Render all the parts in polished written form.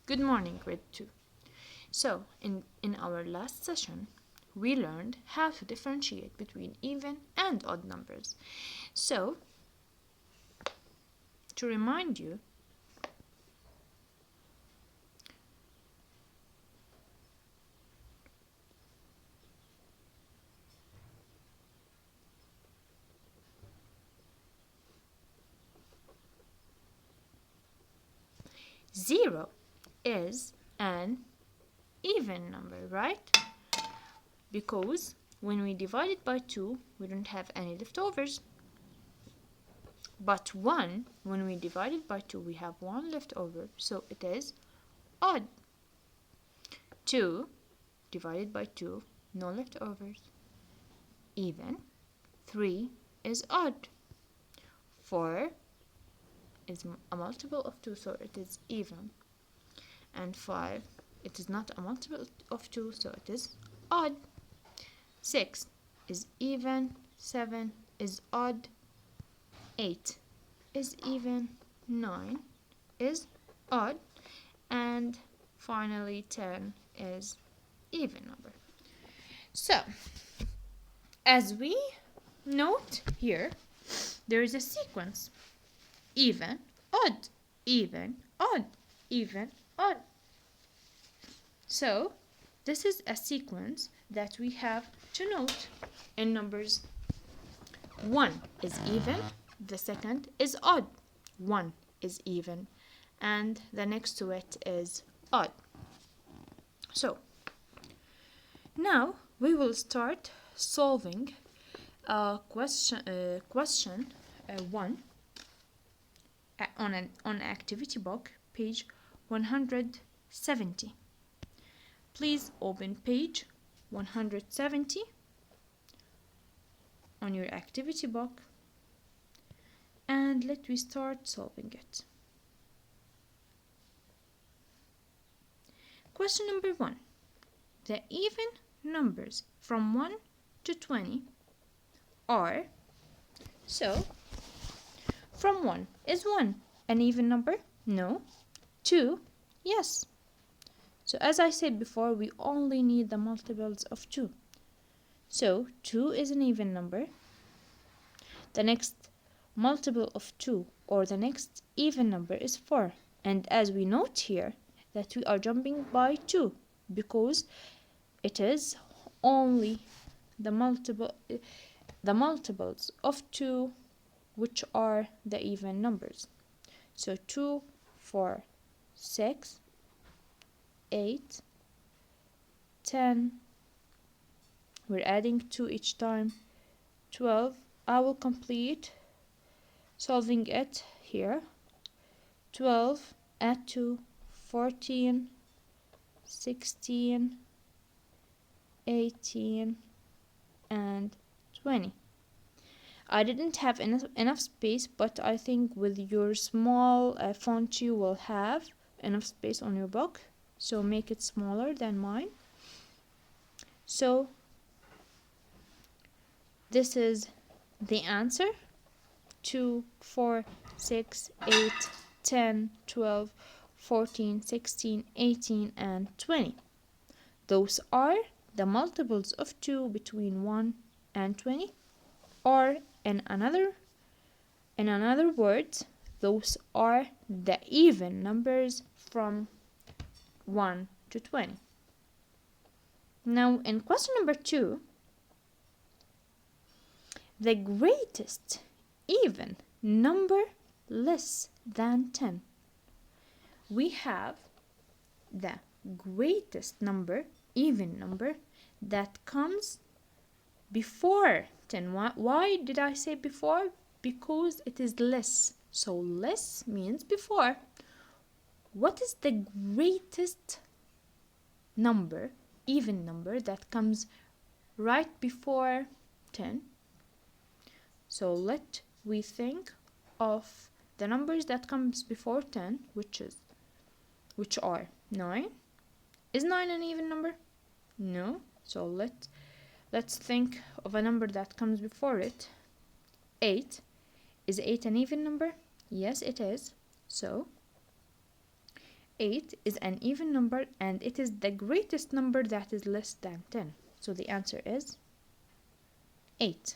Good morning, grade 2. So, in our last session, we learned how to differentiate between even and odd numbers. So, to remind you, zero is an even number, right? Because when we divide it by 2, we don't have any leftovers. But 1, when we divide it by 2, we have 1 left over, so it is odd. 2 divided by 2, no leftovers. Even. 3 is odd. 4 is a multiple of 2, so it is even. And 5, it is not a multiple of 2, so it is odd. 6 is even. 7 is odd. 8 is even. 9 is odd. And finally 10 is even number. So, as we note here, there is a sequence: even, odd, even, odd, even, odd. So, this is a sequence that we have to note in numbers. 1 is even, the second is odd. 1 is even, and the next to it is odd. So, now we will start solving question 1 on activity book, page 170. Please open page 170 on your activity book and let me start solving it. Question number 1. The even numbers from 1 to 20 are, so from 1, is 1 an even number? No. 2, yes. So as I said before, we only need the multiples of 2. So 2 is an even number. The next multiple of 2 or the next even number is 4. And as we note here that we are jumping by 2 because it is only the multiples of 2 which are the even numbers. So 2, 4, 6, 8, 10. We're adding 2 each time. 12. I will complete solving it here. 12, add 2, 14, 16, 18, and 20. I didn't have enough space, but I think with your small font you will have enough space on your book, so make it smaller than mine. So this is the answer: 2, 4, 6, 8, 10, 12, 14, 16, 18, and 20. Those are the multiples of 2 between 1 and 20, or in another words, those are the even numbers from 1 to 20. Now in question number 2, the greatest even number less than 10. We have the greatest number, even number, that comes before 10. Why did I say before? Because it is less. So less means before. What is the greatest number, even number, that comes right before 10? So let we think of the numbers that comes before 10, which are 9. Is 9 an even number? No. So let's think of a number that comes before it. 8. Is 8 an even number? Yes, it is. So 8 is an even number and it is the greatest number that is less than 10. So the answer is 8.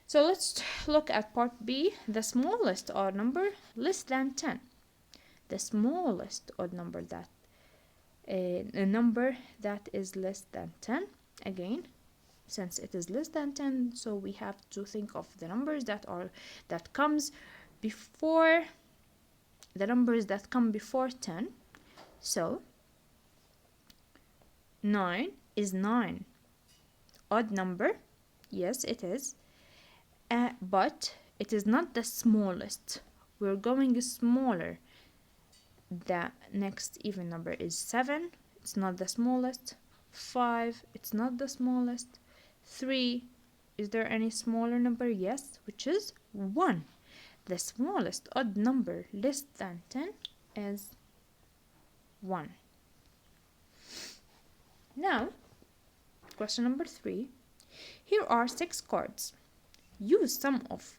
So let's look at part B, the smallest odd number less than 10. The smallest odd number that a number that is less than 10. Again, since it is less than 10, so we have to think of the numbers that comes before the numbers that come before 10. So 9 is 9 odd number. Yes, it is. But it is not the smallest. We're going smaller. The next even number is 7. It's not the smallest. 5. It's not the smallest. 3. Is there any smaller number? Yes, which is 1. The smallest odd number less than 10 is 1. Now, question number 3. Here are 6 cards. Use sum of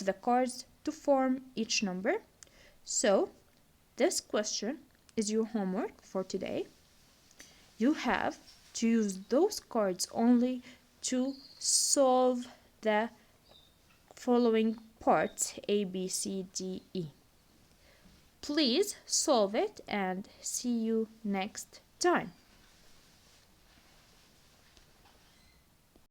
the cards to form each number. So, this question is your homework for today. You have to use those cards only to solve the following parts A, B, C, D, E. Please solve it and see you next time.